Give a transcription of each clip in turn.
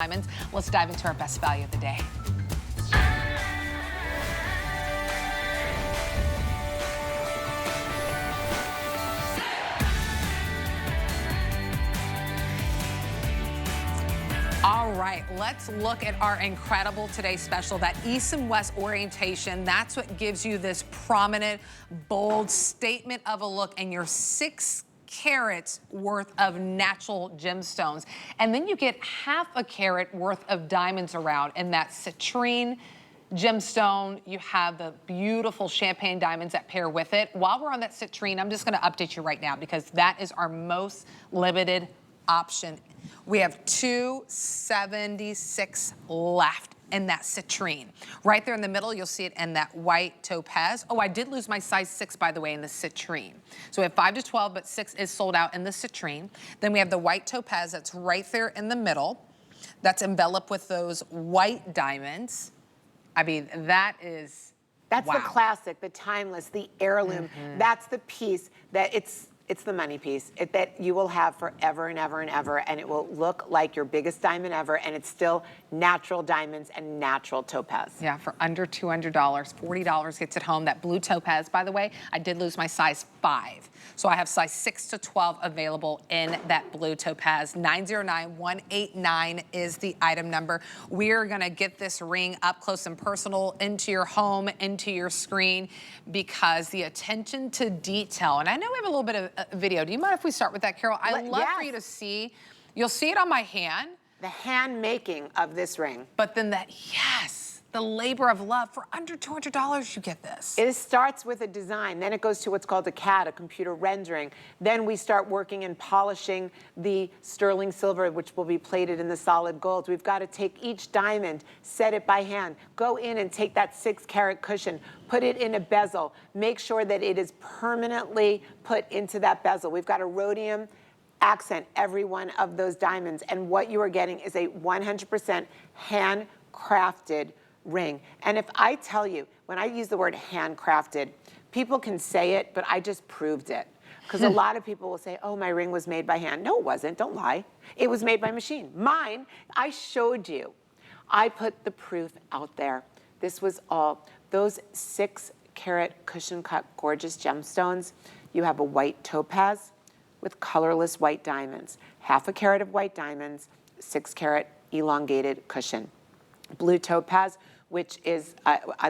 Diamonds. Let's dive into our best value of the day. All right, let's look at our incredible today special, that East and West orientation. That's what gives you this prominent, bold statement of a look, and your 6 carats worth of natural gemstones. And then you get half a carat worth of diamonds around in that citrine gemstone. You have the beautiful champagne diamonds that pair with it. While we're on that citrine, I'm just gonna update you right now because that is our most limited option. We have 276 left in that citrine. Right there in the middle, you'll see it in that white topaz. Oh, I did lose my size 6, by the way, in the citrine. So we have 5 to 12, but 6 is sold out in the citrine. Then we have the white topaz that's right there in the middle. That's enveloped with those white diamonds. I mean, that's wow. The classic, the timeless, the heirloom. That's the piece that it's the money piece that you will have forever and ever and ever, and it will look like your biggest diamond ever, and it's still natural diamonds and natural topaz. Yeah, for under $200, $40 gets it home. That blue topaz, by the way, I did lose my size 5. So I have size 6 to 12 available in that blue topaz. 909189 is the item number. We're gonna get this ring up close and personal into your home, into your screen, because the attention to detail, and I know we have a little bit of video. Do you mind if we start with that, Carol? I'd love for you to see. You'll see it on my hand. The hand making of this ring. But then the labor of love. For under $200, you get this. It starts with a design, then it goes to what's called a CAD, a computer rendering. Then we start working and polishing the sterling silver, which will be plated in the solid gold. We've got to take each diamond, set it by hand, go in and take that 6-carat cushion, put it in a bezel, make sure that it is permanently put into that bezel. We've got a rhodium accent every one of those diamonds, and what you are getting is a 100% handcrafted ring. And if I tell you, when I use the word handcrafted, people can say it, but I just proved it. Because a lot of people will say, oh, my ring was made by hand. No, it wasn't, don't lie. It was made by machine. Mine, I showed you. I put the proof out there. This was all, those 6-carat Cushioncut gorgeous gemstones. You have a white topaz with colorless white diamonds. Half a carat of white diamonds, 6-carat elongated cushion. Blue topaz, which is,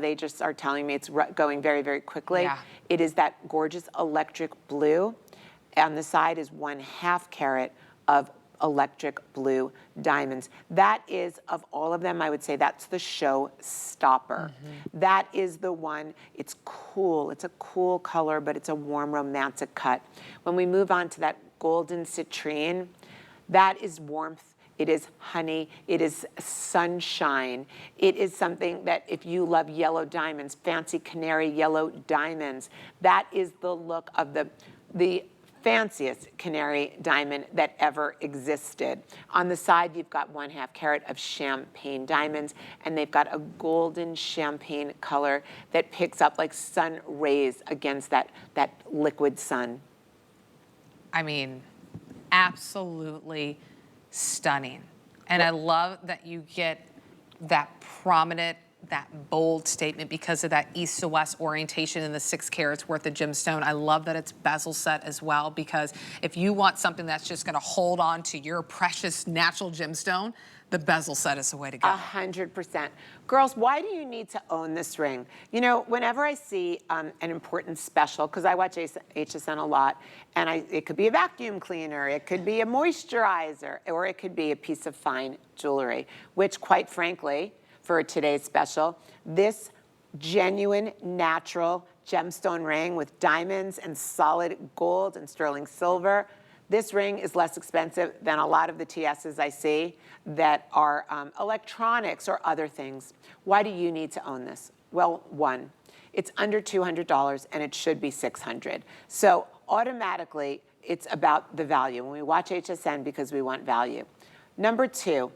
they just are telling me it's going very, very quickly. Yeah. It is that gorgeous electric blue. On the side is 1/2 carat of electric blue diamonds. That is, of all of them, I would say that's the show stopper. That is the one, it's cool, it's a cool color, but it's a warm, romantic cut. When we move on to that golden citrine, that is warmth. It is honey, it is sunshine. It is something that if you love yellow diamonds, fancy canary yellow diamonds, that is the look of the fanciest canary diamond that ever existed. On the side, you've got 1/2 carat of champagne diamonds, and they've got a golden champagne color that picks up like sun rays against that liquid sun. I mean, absolutely stunning. And I love that you get that prominent, that bold statement because of that east to west orientation in the 6 carats worth of gemstone. I love that it's bezel set as well, because if you want something that's just gonna hold on to your precious natural gemstone, the bezel set is the way to go. 100%. Girls, why do you need to own this ring? You know, whenever I see an important special, because I watch HSN a lot, and it could be a vacuum cleaner, it could be a moisturizer, or it could be a piece of fine jewelry, which quite frankly, for today's special, this genuine, natural gemstone ring with diamonds and solid gold and sterling silver, this ring is less expensive than a lot of the TSs I see that are electronics or other things. Why do you need to own this? Well, one, it's under $200 and it should be $600. So automatically, it's about the value. When we watch HSN because we want value. Number 2,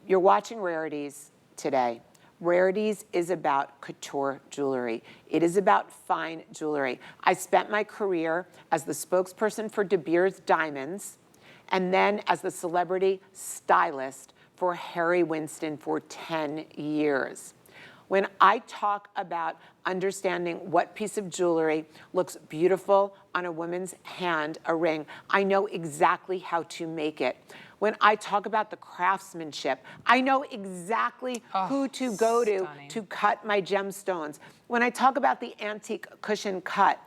you're watching Rarities today. Rarities is about couture jewelry. It is about fine jewelry. I spent my career as the spokesperson for De Beers Diamonds and then as the celebrity stylist for Harry Winston for 10 years. When I talk about understanding what piece of jewelry looks beautiful on a woman's hand, a ring, I know exactly how to make it. When I talk about the craftsmanship, I know exactly who to go to cut my gemstones. When I talk about the antique cushion cut,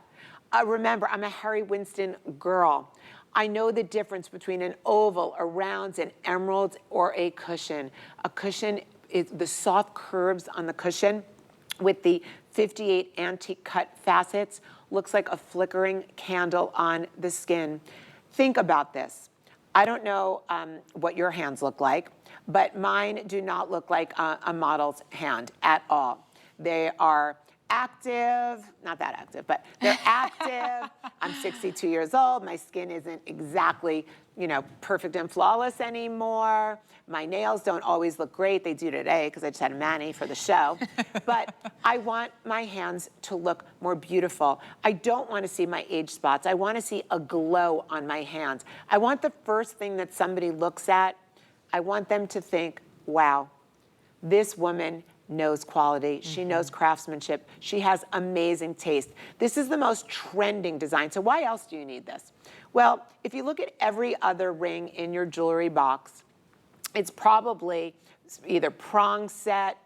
remember, I'm a Harry Winston girl. I know the difference between an oval, a round, an emerald, or a cushion. A cushion is the soft curves on the cushion with the 58 antique cut facets, looks like a flickering candle on the skin. Think about this. I don't know what your hands look like, but mine do not look like a model's hand at all. They are active, not that active, but they're active. I'm 62 years old. My skin isn't exactly, you know, perfect and flawless anymore. My nails don't always look great. They do today because I just had a mani for the show. But I want my hands to look more beautiful. I don't want to see my age spots. I want to see a glow on my hands. I want the first thing that somebody looks at, I want them to think, wow, this woman knows quality. She knows craftsmanship. She has amazing taste. This is the most trending design. So why else do you need this? Well, if you look at every other ring in your jewelry box, it's probably either prong set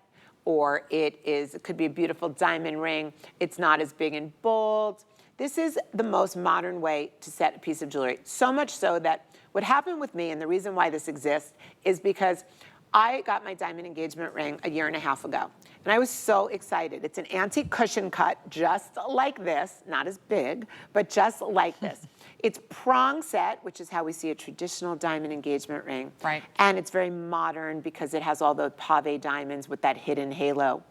or it could be a beautiful diamond ring. It's not as big and bold. This is the most modern way to set a piece of jewelry. So much so that what happened with me, and the reason why this exists, is because I got my diamond engagement ring a year and a half ago, and I was so excited. It's an antique cushion cut, just like this, not as big, but just like this. It's prong set, which is how we see a traditional diamond engagement ring. Right. And it's very modern because it has all the pave diamonds with that hidden halo.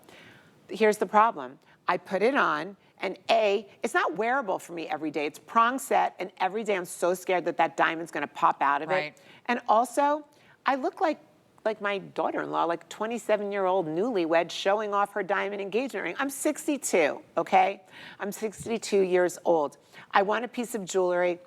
Here's the problem. I put it on, and it's not wearable for me every day. It's prong set, and every day I'm so scared that that diamond's gonna pop out of it. And also, I look like my daughter-in-law, like 27-year-old newlywed showing off her diamond engagement ring. I'm 62, okay? I'm 62 years old. I want a piece of jewelry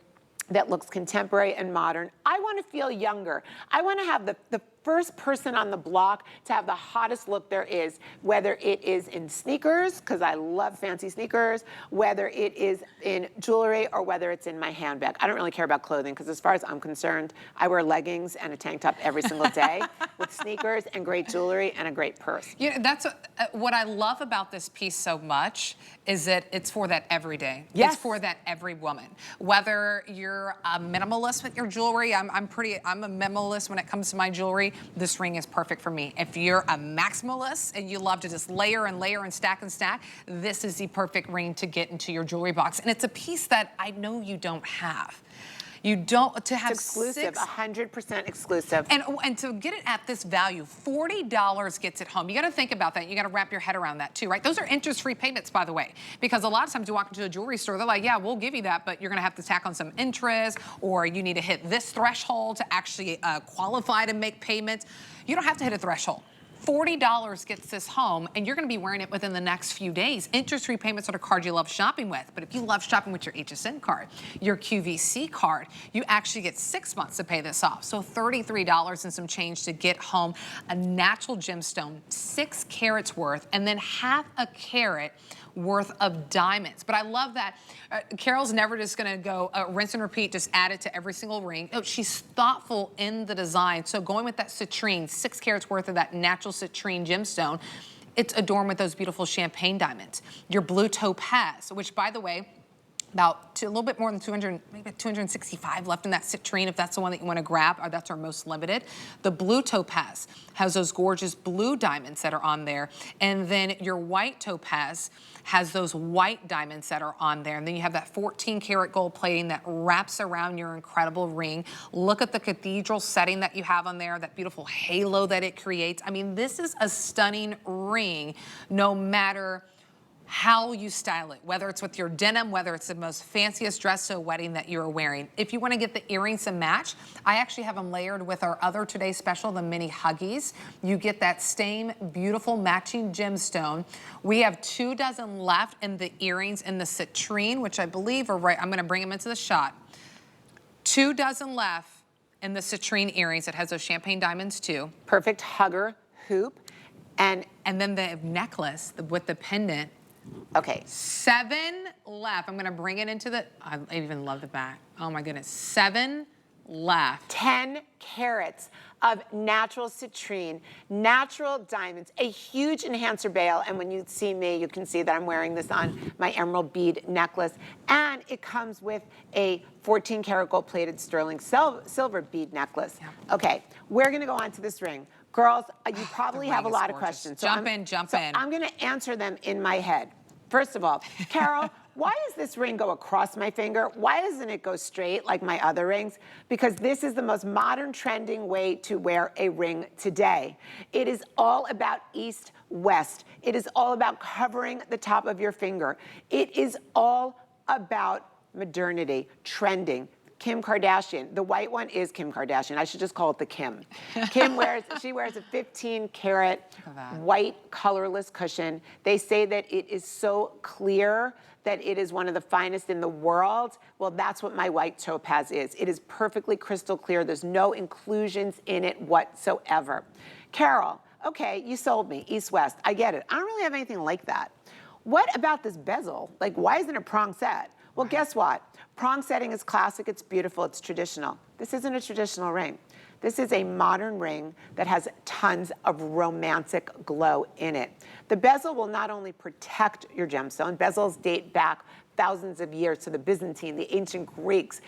that looks contemporary and modern. I want to feel younger. I want to have the first person on the block to have the hottest look there is, whether it is in sneakers, because I love fancy sneakers, whether it is in jewelry, or whether it's in my handbag. I don't really care about clothing, because as far as I'm concerned, I wear leggings and a tank top every single day with sneakers and great jewelry and a great purse. You know, that's what I love about this piece so much is that it's for that everyday. Yes. It's for that every woman. Whether you're a minimalist with your jewelry, I'm a minimalist when it comes to my jewelry. This ring is perfect for me. If you're a maximalist and you love to just layer and layer and stack, this is the perfect ring to get into your jewelry box. And it's a piece that I know you don't have. You don't, to have it's exclusive, 100% exclusive. And to get it at this value, $40 gets it home. You gotta think about that. You gotta wrap your head around that too, right? Those are interest-free payments, by the way, because a lot of times you walk into a jewelry store, they're like, yeah, we'll give you that, but you're gonna have to tack on some interest, or you need to hit this threshold to actually qualify to make payments. You don't have to hit a threshold. $40 gets this home, and you're gonna be wearing it within the next few days. Interest-free payments on a card you love shopping with, but if you love shopping with your HSN card, your QVC card, you actually get 6 months to pay this off. So $33 and some change to get home a natural gemstone, 6 carats worth, and then half a carat worth of diamonds. But I love that Carol's never just gonna go rinse and repeat, just add it to every single ring. Oh, she's thoughtful in the design. So going with that citrine, 6 carats worth of that natural citrine gemstone, it's adorned with those beautiful champagne diamonds. Your blue topaz, which by the way, about a little bit more than 200, maybe 265 left in that citrine, if that's the one that you want to grab, or that's our most limited. The blue topaz has those gorgeous blue diamonds that are on there. And then your white topaz has those white diamonds that are on there. And then you have that 14 karat gold plating that wraps around your incredible ring. Look at the cathedral setting that you have on there, that beautiful halo that it creates. I mean, this is a stunning ring, no matter how you style it, whether it's with your denim, whether it's the most fanciest dress to a wedding that you're wearing. If you want to get the earrings to match, I actually have them layered with our other today's special, the mini huggies. You get that same beautiful matching gemstone. We have 2 dozen left in the earrings in the citrine, which I believe are right. I'm going to bring them into the shot. 2 dozen left And the citrine earrings, it has those champagne diamonds too. Perfect hugger hoop. And then the necklace with the pendant. okay. 7 left. I'm gonna bring it into the, I even love the back. Oh my goodness, 7 left. 10 carats of natural citrine, natural diamonds, a huge enhancer bail. And when you see me, you can see that I'm wearing this on my emerald bead necklace. And it comes with a 14 karat gold plated sterling silver bead necklace. Yeah. Okay, we're gonna go on to this ring. Girls, you probably have a ring is lot of gorgeous. questions. Jump in. I'm gonna answer them in my head. First of all, Carol, why does this ring go across my finger? Why doesn't it go straight like my other rings? Because this is the most modern, trending way to wear a ring today. It is all about east-west. It is all about covering the top of your finger. It is all about modernity, trending. Kim Kardashian, the white one is Kim Kardashian. I should just call it the Kim. She wears a 15 karat white colorless cushion. They say that it is so clear that it is one of the finest in the world. Well, that's what my white topaz is. It is perfectly crystal clear. There's no inclusions in it whatsoever. Carol, okay, you sold me, east-west. I get it. I don't really have anything like that. What about this bezel? Like, why isn't it prong set? Well, guess what? Prong setting is classic, it's beautiful, it's traditional. This isn't a traditional ring. This is a modern ring that has tons of romantic glow in it. The bezel will not only protect your gemstone, bezels date back thousands of years to the Byzantine, the ancient Greeks,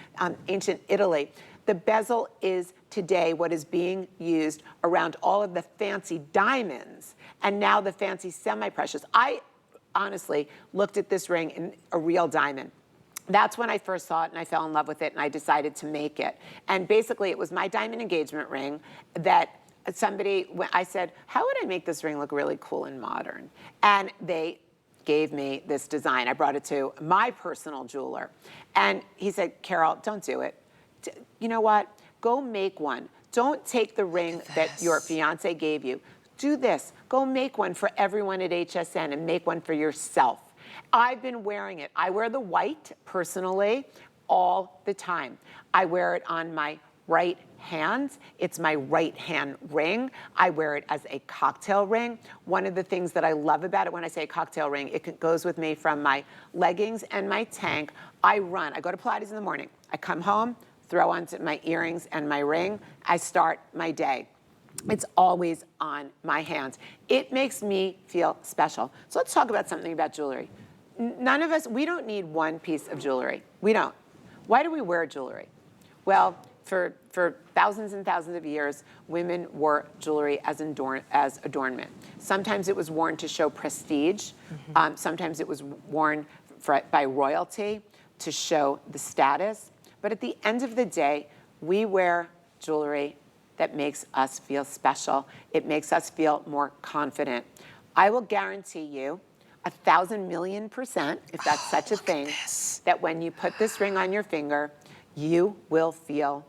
ancient Italy. The bezel is today what is being used around all of the fancy diamonds and now the fancy semi-precious. I honestly looked at this ring in a real diamond. That's when I first saw it and I fell in love with it and I decided to make it. And basically it was my diamond engagement ring that I said, how would I make this ring look really cool and modern? And they gave me this design. I brought it to my personal jeweler. And he said, Carol, don't do it. You know what? Go make one. Don't take the ring that your fiance gave you. Do this. Go make one for everyone at HSN and make one for yourself. I've been wearing it. I wear the white, personally, all the time. I wear it on my right hand. It's my right hand ring. I wear it as a cocktail ring. One of the things that I love about it, when I say cocktail ring, it goes with me from my leggings and my tank. I go to Pilates in the morning. I come home, throw on my earrings and my ring. I start my day. It's always on my hands. It makes me feel special. So let's talk about something about jewelry. None of us, we don't need one piece of jewelry. We don't. Why do we wear jewelry? Well, for thousands and thousands of years, women wore jewelry as adornment. Sometimes it was worn to show prestige. Sometimes it was worn by royalty to show the status. But at the end of the day, we wear jewelry that makes us feel special. It makes us feel more confident. I will guarantee you 1,000,000,000%, if that's such a thing, that when you put this ring on your finger, you will feel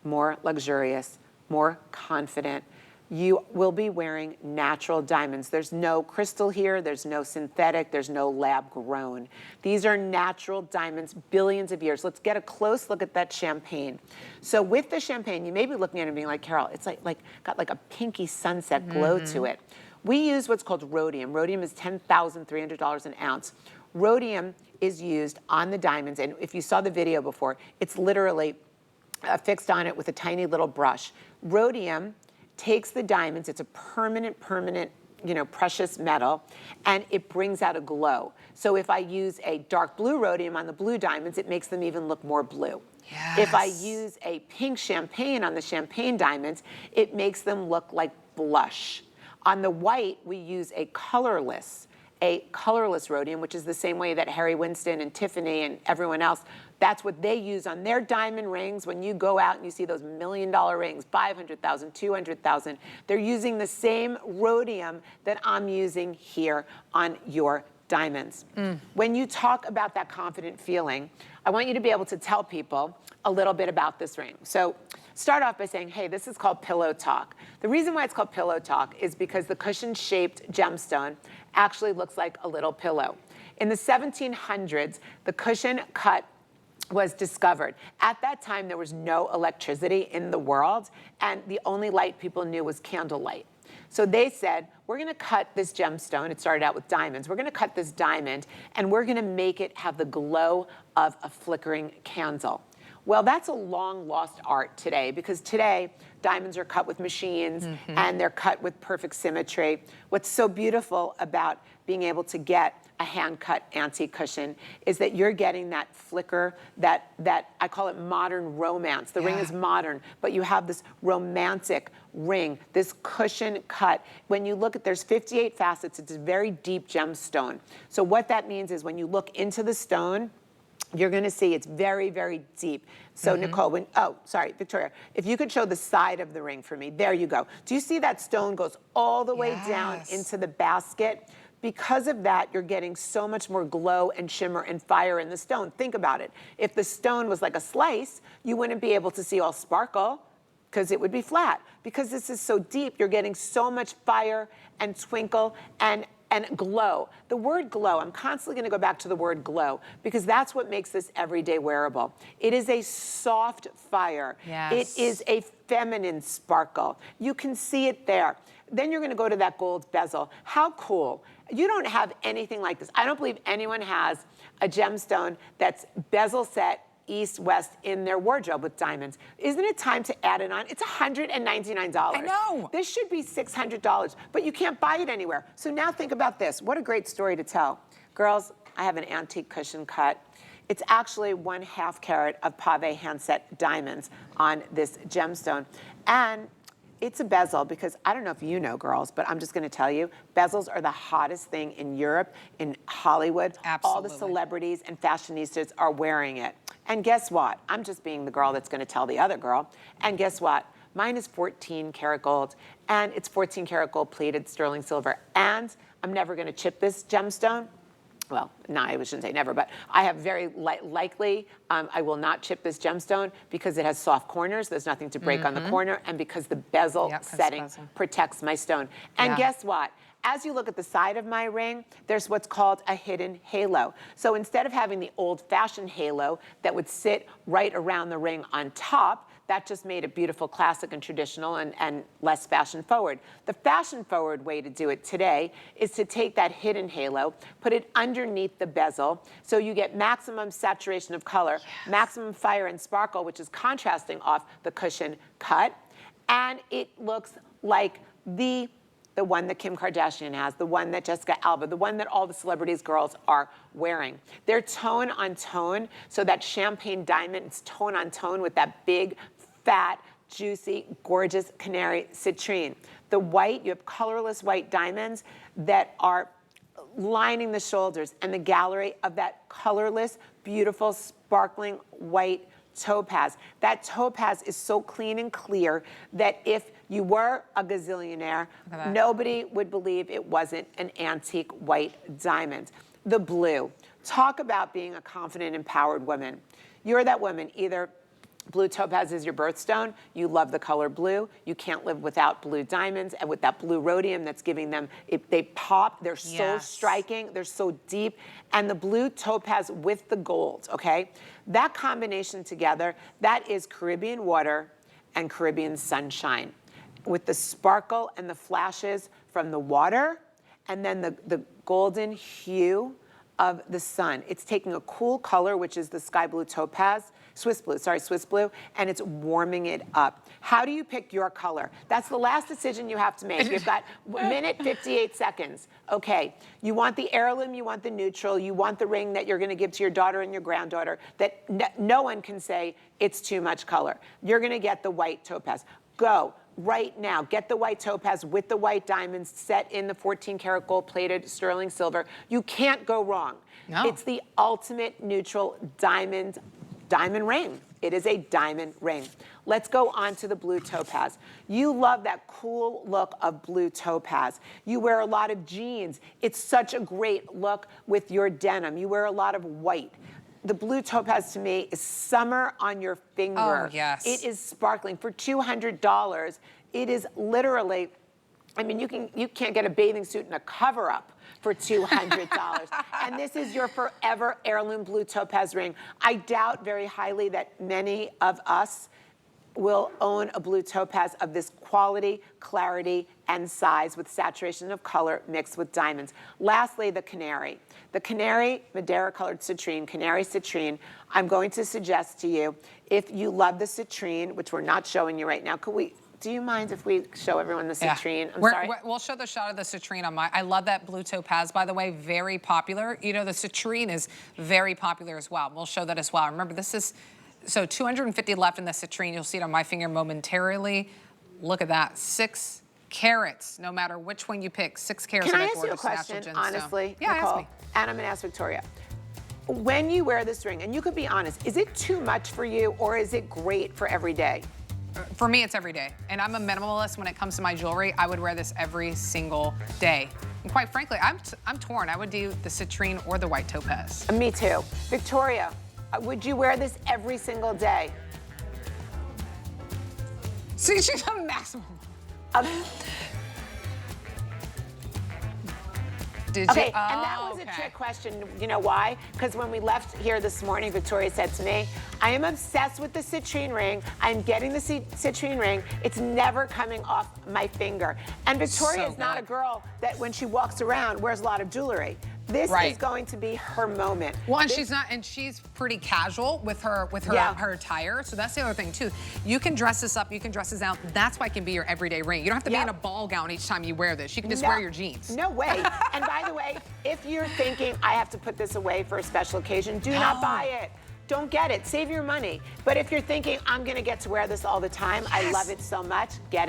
more luxurious, more confident. You will be wearing natural diamonds. There's no crystal here, there's no synthetic, there's no lab grown. These are natural diamonds, billions of years. Let's get a close look at that champagne. So with the champagne, you may be looking at it and being like, Carol, it's got like a pinky sunset glow to it. We use what's called rhodium. Rhodium is $10,300 an ounce. Rhodium is used on the diamonds, and if you saw the video before, it's literally fixed on it with a tiny little brush. Rhodium takes the diamonds, it's a permanent, precious metal, and it brings out a glow. So if I use a dark blue rhodium on the blue diamonds, it makes them even look more blue. Yes. If I use a pink champagne on the champagne diamonds, it makes them look like blush. On the white, we use a colorless rhodium, which is the same way that Harry Winston and Tiffany and everyone else, that's what they use on their diamond rings. When you go out and you see those $1 million rings, 500,000, 200,000, they're using the same rhodium that I'm using here on your diamonds. When you talk about that confident feeling, I want you to be able to tell people a little bit about this ring. So start off by saying, hey, this is called pillow talk. The reason why it's called pillow talk is because the cushion-shaped gemstone actually looks like a little pillow. In the 1700s, the Cushioncut was discovered. At that time, there was no electricity in the world, and the only light people knew was candlelight. So they said, we're gonna cut this gemstone, it started out with diamonds, we're gonna cut this diamond, and we're gonna make it have the glow of a flickering candle. Well, that's a long lost art today, because today, diamonds are cut with machines, and they're cut with perfect symmetry. What's so beautiful about being able to get a hand-cut antique cushion is that you're getting that flicker, that I call it modern romance. The ring is modern, but you have this romantic ring, this cushion cut. When you look at, there's 58 facets, it's a very deep gemstone. So what that means is when you look into the stone, you're gonna see it's very, very deep. So Nicole, Victoria, if you could show the side of the ring for me, there you go. Do you see that stone goes all the way down into the basket? Because of that, you're getting so much more glow and shimmer and fire in the stone. Think about it. If the stone was like a slice, you wouldn't be able to see all sparkle because it would be flat. Because this is so deep, you're getting so much fire and twinkle and glow. The word glow, I'm constantly gonna go back to the word glow because that's what makes this everyday wearable. It is a soft fire. It is a feminine sparkle. You can see it there. Then you're gonna go to that gold bezel. How cool. You don't have anything like this. I don't believe anyone has a gemstone that's bezel set East-West in their wardrobe with diamonds. Isn't it time to add it on? It's $199. I know. This should be $600, but you can't buy it anywhere. So now think about this. What a great story to tell. Girls, I have an antique cushion cut. It's actually 1/2 carat of pave handset diamonds on this gemstone. And it's a bezel because I don't know if you know, girls, but I'm just gonna tell you, bezels are the hottest thing in Europe, in Hollywood. Absolutely. All the celebrities and fashionistas are wearing it. And guess what? I'm just being the girl that's gonna tell the other girl. And guess what? Mine is 14 karat gold, and it's 14 karat gold plated sterling silver. And I'm never gonna chip this gemstone. Well, no, I shouldn't say never, but I have very likely, I will not chip this gemstone because it has soft corners. There's nothing to break on the corner, and because the bezel setting protects my stone. And guess what? As you look at the side of my ring, there's what's called a hidden halo. So instead of having the old-fashioned halo that would sit right around the ring on top, that just made it beautiful, classic, and traditional, and less fashion forward. The fashion forward way to do it today is to take that hidden halo, put it underneath the bezel, so you get maximum saturation of color, maximum fire and sparkle, which is contrasting off the cushion cut, and it looks like the one that Kim Kardashian has, the one that Jessica Alba, the one that all the celebrities girls are wearing. They're tone on tone, so that champagne diamond is tone on tone with that big, fat, juicy, gorgeous canary citrine. The white, you have colorless white diamonds that are lining the shoulders and the gallery of that colorless, beautiful, sparkling white topaz. That topaz is so clean and clear that if you were a gazillionaire, nobody would believe it wasn't an antique white diamond. The blue. Talk about being a confident, empowered woman. You're that woman, either blue topaz is your birthstone, you love the color blue, you can't live without blue diamonds, and with that blue rhodium that's giving them, they pop, they're so striking, they're so deep, and the blue topaz with the gold, okay? That combination together, that is Caribbean water and Caribbean sunshine, with the sparkle and the flashes from the water, and then the golden hue of the sun. It's taking a cool color, which is the sky blue topaz, Swiss blue, and it's warming it up. How do you pick your color? That's the last decision you have to make. You've got minute 58 seconds. Okay, you want the heirloom, you want the neutral, you want the ring that you're gonna give to your daughter and your granddaughter that no one can say it's too much color. You're gonna get the white topaz. Go. Right now, get the white topaz with the white diamonds set in the 14 karat gold plated sterling silver. You can't go wrong. No. It's the ultimate neutral diamond ring. It is a diamond ring. Let's go on to the blue topaz. You love that cool look of blue topaz. You wear a lot of jeans. It's such a great look with your denim. You wear a lot of white. The blue topaz to me is summer on your finger. Oh, yes. It is sparkling. For $200, it is literally I mean, you can't get a bathing suit and a cover-up for $200. And this is your forever heirloom blue topaz ring. I doubt very highly that many of us will own a blue topaz of this quality, clarity, and size with saturation of color mixed with diamonds. Lastly, the canary. The canary, Madeira-colored citrine, canary citrine, I'm going to suggest to you, if you love the citrine, which we're not showing you right now, do you mind if we show everyone the citrine? Yeah. I'm sorry. We'll show the shot of the citrine on I love that blue topaz, by the way, very popular. You know, the citrine is very popular as well. We'll show that as well. Remember, this is, so 250 left in the citrine. You'll see it on my finger momentarily. Look at that, 6 carats, no matter which one you pick, 6 carats. Can I ask you a question, honestly, yeah, Nicole? ask me. And I'm gonna ask Victoria. When you wear this ring, and you could be honest, is it too much for you or is it great for every day? For me, it's every day. And I'm a minimalist when it comes to my jewelry. I would wear this every single day. And quite frankly, I'm torn. I would do the citrine or the white topaz. Me too. Victoria, would you wear this every single day? See, she's a maximum. Did Okay, you? and that was a trick question. You know why? Because when we left here this morning, Victoria said to me, I am obsessed with the citrine ring. I'm getting the citrine ring. It's never coming off my finger. And Victoria is not a girl that when she walks around wears a lot of jewelry. This is going to be her moment. Well, and she's pretty casual with her her attire. So that's the other thing too. You can dress this up, you can dress this down. That's why it can be your everyday ring. You don't have to be in a ball gown each time you wear this. You can just wear your jeans. No way. And by the way, if you're thinking I have to put this away for a special occasion, do not buy it. Don't get it. Save your money. But if you're thinking I'm gonna get to wear this all the time, I love it so much, get it.